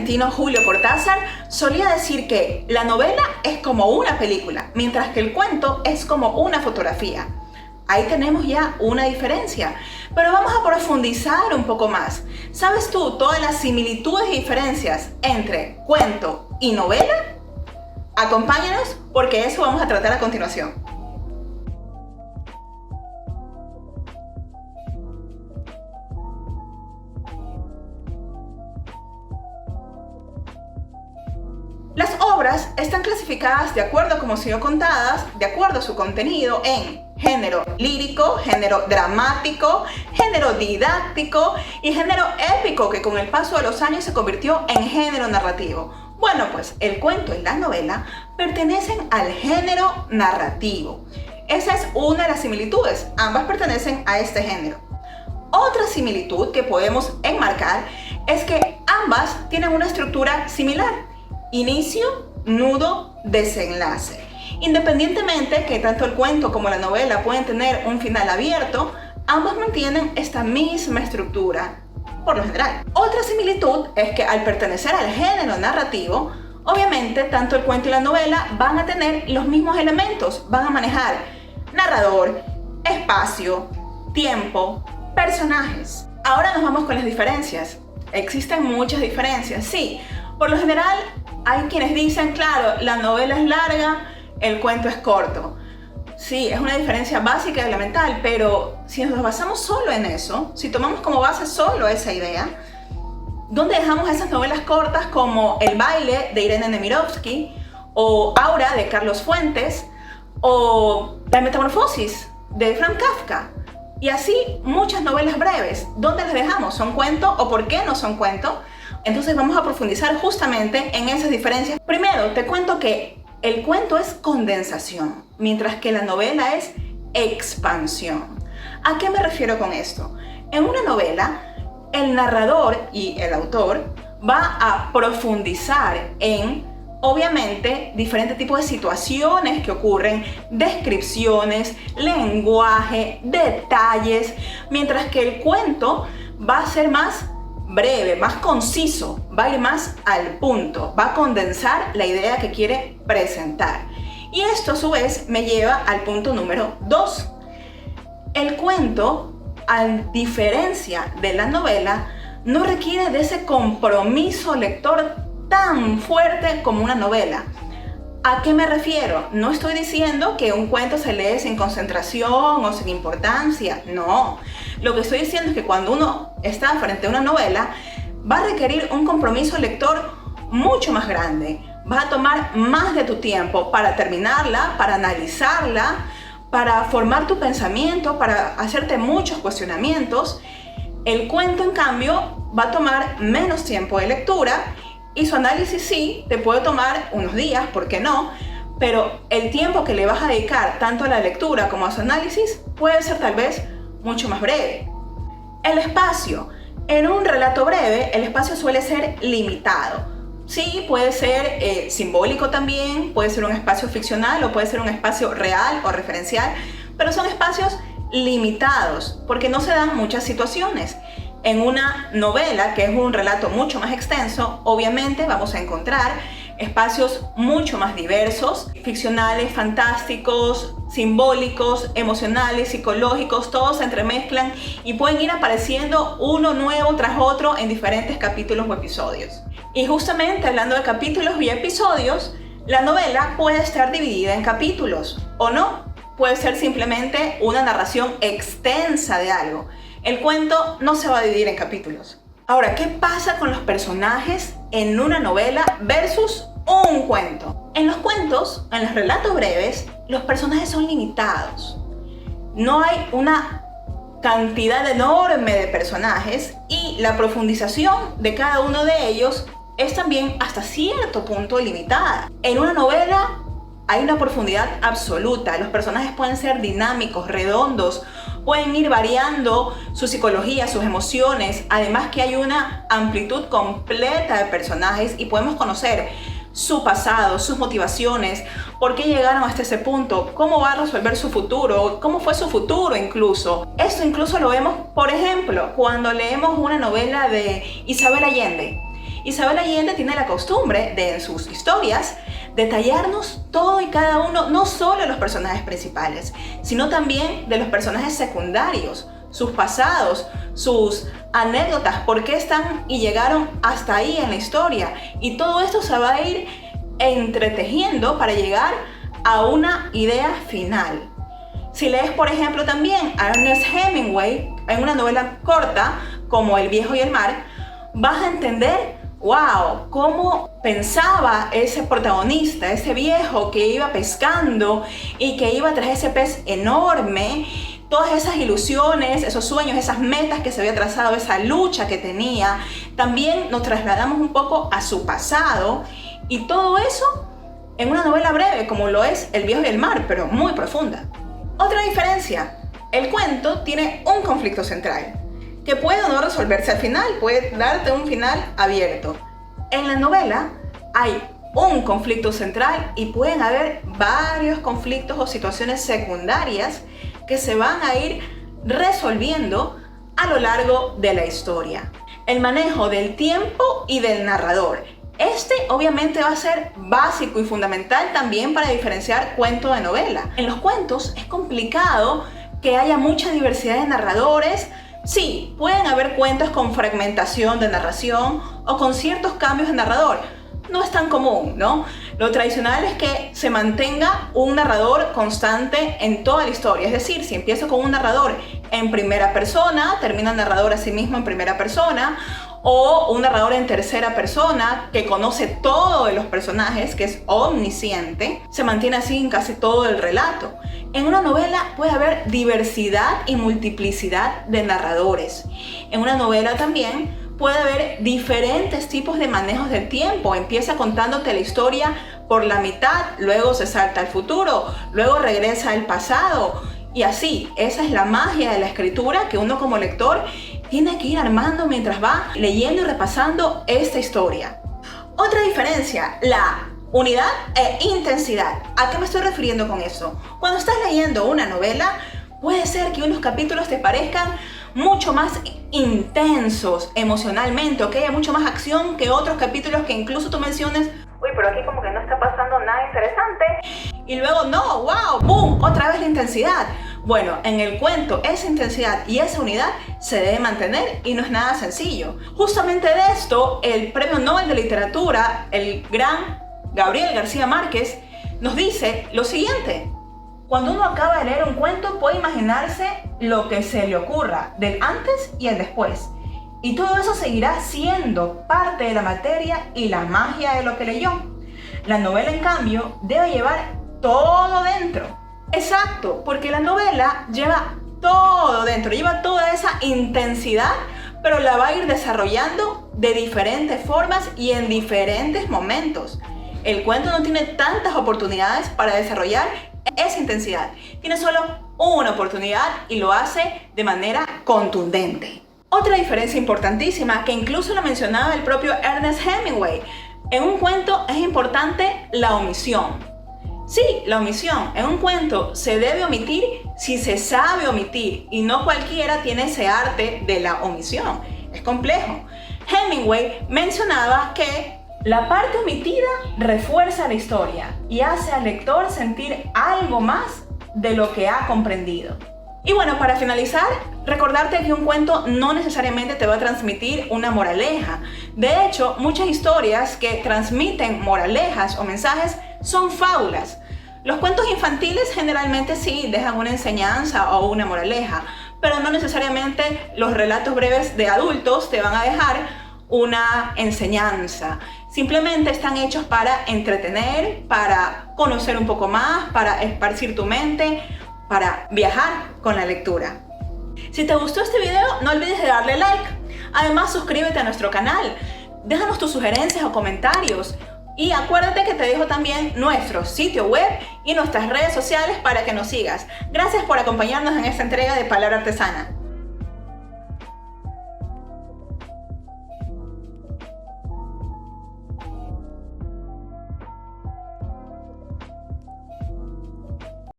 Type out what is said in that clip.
argentino Julio Cortázar solía decir que la novela es como una película, mientras que el cuento es como una fotografía. Ahí tenemos ya una diferencia, pero vamos a profundizar un poco más. ¿Sabes tú todas las similitudes y diferencias entre cuento y novela? Acompáñanos porque eso vamos a tratar a continuación. Las obras están clasificadas de acuerdo a cómo han sido contadas, de acuerdo a su contenido, en género lírico, género dramático, género didáctico y género épico, que con el paso de los años se convirtió en género narrativo. Bueno, pues el cuento y la novela pertenecen al género narrativo. Esa es una de las similitudes, ambas pertenecen a este género. Otra similitud que podemos enmarcar es que ambas tienen una estructura similar: inicio, nudo, desenlace. Independientemente que tanto el cuento como la novela pueden tener un final abierto, ambos mantienen esta misma estructura, por lo general. Otra similitud es que al pertenecer al género narrativo, obviamente tanto el cuento y la novela van a tener los mismos elementos, van a manejar narrador, espacio, tiempo, personajes. Ahora nos vamos con las diferencias. Existen muchas diferencias, sí. Por lo general, hay quienes dicen, claro, la novela es larga, el cuento es corto. Sí, es una diferencia básica y elemental, pero si nos basamos solo en eso, si tomamos como base solo esa idea, ¿dónde dejamos esas novelas cortas como El baile de Irene Nemirovsky, o Aura de Carlos Fuentes, o La metamorfosis de Franz Kafka? Y así muchas novelas breves. ¿Dónde las dejamos? ¿Son cuento o por qué no son cuento? Entonces vamos a profundizar justamente en esas diferencias. Primero, te cuento que el cuento es condensación, mientras que la novela es expansión. ¿A qué me refiero con esto? En una novela, el narrador y el autor va a profundizar en, obviamente, diferentes tipos de situaciones que ocurren, descripciones, lenguaje, detalles, mientras que el cuento va a ser más breve, más conciso, va a ir más al punto, va a condensar la idea que quiere presentar. Y esto a su vez me lleva al punto número 2. El cuento, a diferencia de la novela, no requiere de ese compromiso lector tan fuerte como una novela. ¿A qué me refiero? No estoy diciendo que un cuento se lee sin concentración o sin importancia, no. Lo que estoy diciendo es que cuando uno está frente a una novela, va a requerir un compromiso lector mucho más grande. Vas a tomar más de tu tiempo para terminarla, para analizarla, para formar tu pensamiento, para hacerte muchos cuestionamientos. El cuento, en cambio, va a tomar menos tiempo de lectura y su análisis sí te puede tomar unos días, ¿por qué no? Pero el tiempo que le vas a dedicar tanto a la lectura como a su análisis puede ser tal vez mucho más breve. El espacio. En un relato breve, el espacio suele ser limitado. Sí, puede ser simbólico también, puede ser un espacio ficcional o puede ser un espacio real o referencial, pero son espacios limitados porque no se dan muchas situaciones. En una novela, que es un relato mucho más extenso, obviamente vamos a encontrar espacios mucho más diversos, ficcionales, fantásticos, simbólicos, emocionales, psicológicos, todos se entremezclan y pueden ir apareciendo uno nuevo tras otro en diferentes capítulos o episodios. Y justamente hablando de capítulos y episodios, la novela puede estar dividida en capítulos o no, puede ser simplemente una narración extensa de algo. El cuento no se va a dividir en capítulos. Ahora, ¿qué pasa con los personajes en una novela versus un cuento? En los cuentos, en los relatos breves, los personajes son limitados. No hay una cantidad enorme de personajes y la profundización de cada uno de ellos es también hasta cierto punto limitada. En una novela hay una profundidad absoluta. Los personajes pueden ser dinámicos, redondos, pueden ir variando su psicología, sus emociones, además que hay una amplitud completa de personajes y podemos conocer su pasado, sus motivaciones, por qué llegaron hasta ese punto, cómo va a resolver su futuro, cómo fue su futuro incluso. Esto incluso lo vemos, por ejemplo, cuando leemos una novela de Isabel Allende. Isabel Allende tiene la costumbre de, en sus historias, detallarnos todo y cada uno, no solo de los personajes principales, sino también de los personajes secundarios, sus pasados, sus anécdotas, por qué están y llegaron hasta ahí en la historia. Y todo esto se va a ir entretejiendo para llegar a una idea final. Si lees, por ejemplo, también a Ernest Hemingway en una novela corta como El viejo y el mar, vas a entender, wow, cómo pensaba ese protagonista, ese viejo que iba pescando y que iba tras ese pez enorme, todas esas ilusiones, esos sueños, esas metas que se había trazado, esa lucha que tenía. También nos trasladamos un poco a su pasado y todo eso en una novela breve como lo es El viejo y el mar, pero muy profunda. Otra diferencia, el cuento tiene un conflicto central que puede o no resolverse al final, puede darte un final abierto. En la novela hay un conflicto central y pueden haber varios conflictos o situaciones secundarias que se van a ir resolviendo a lo largo de la historia. El manejo del tiempo y del narrador. Este obviamente va a ser básico y fundamental también para diferenciar cuento de novela. En los cuentos es complicado que haya mucha diversidad de narradores. Sí, pueden haber cuentos con fragmentación de narración o con ciertos cambios de narrador. No es tan común, ¿no? Lo tradicional es que se mantenga un narrador constante en toda la historia. Es decir, si empiezo con un narrador en primera persona, termina el narrador a sí mismo en primera persona, o un narrador en tercera persona que conoce todo de los personajes, que es omnisciente, se mantiene así en casi todo el relato. En una novela puede haber diversidad y multiplicidad de narradores. En una novela también puede haber diferentes tipos de manejos del tiempo. Empieza contándote la historia por la mitad, luego se salta al futuro, luego regresa al pasado. Y así, esa es la magia de la escritura que uno como lector tiene que ir armando mientras va leyendo y repasando esta historia. Otra diferencia, la unidad e intensidad. ¿A qué me estoy refiriendo con eso? Cuando estás leyendo una novela, puede ser que unos capítulos te parezcan mucho más intensos emocionalmente, o que haya mucho más acción que otros capítulos que incluso tú menciones, uy, pero aquí como que no está pasando nada interesante, y luego no, wow, boom, otra vez la intensidad. Bueno, en el cuento esa intensidad y esa unidad se debe mantener y no es nada sencillo. Justamente de esto, el Premio Nobel de Literatura, el gran Gabriel García Márquez, nos dice lo siguiente: cuando uno acaba de leer un cuento puede imaginarse lo que se le ocurra del antes y el después. Y todo eso seguirá siendo parte de la materia y la magia de lo que leyó. La novela, en cambio, debe llevar todo dentro. Exacto, porque la novela lleva todo dentro, lleva toda esa intensidad, pero la va a ir desarrollando de diferentes formas y en diferentes momentos. El cuento no tiene tantas oportunidades para desarrollar esa intensidad. Tiene solo una oportunidad y lo hace de manera contundente. Otra diferencia importantísima, que incluso la mencionaba el propio Ernest Hemingway: en un cuento es importante la omisión. Sí, la omisión. En un cuento se debe omitir si se sabe omitir, y no cualquiera tiene ese arte de la omisión. Es complejo. Hemingway mencionaba que la parte omitida refuerza la historia y hace al lector sentir algo más de lo que ha comprendido. Y bueno, para finalizar, recordarte que un cuento no necesariamente te va a transmitir una moraleja. De hecho, muchas historias que transmiten moralejas o mensajes son fábulas. Los cuentos infantiles generalmente sí dejan una enseñanza o una moraleja, pero no necesariamente los relatos breves de adultos te van a dejar una enseñanza. Simplemente están hechos para entretener, para conocer un poco más, para esparcir tu mente, para viajar con la lectura. Si te gustó este video, no olvides de darle like. Además, suscríbete a nuestro canal. Déjanos tus sugerencias o comentarios. Y acuérdate que te dejo también nuestro sitio web y nuestras redes sociales para que nos sigas. Gracias por acompañarnos en esta entrega de Palabra Artesana.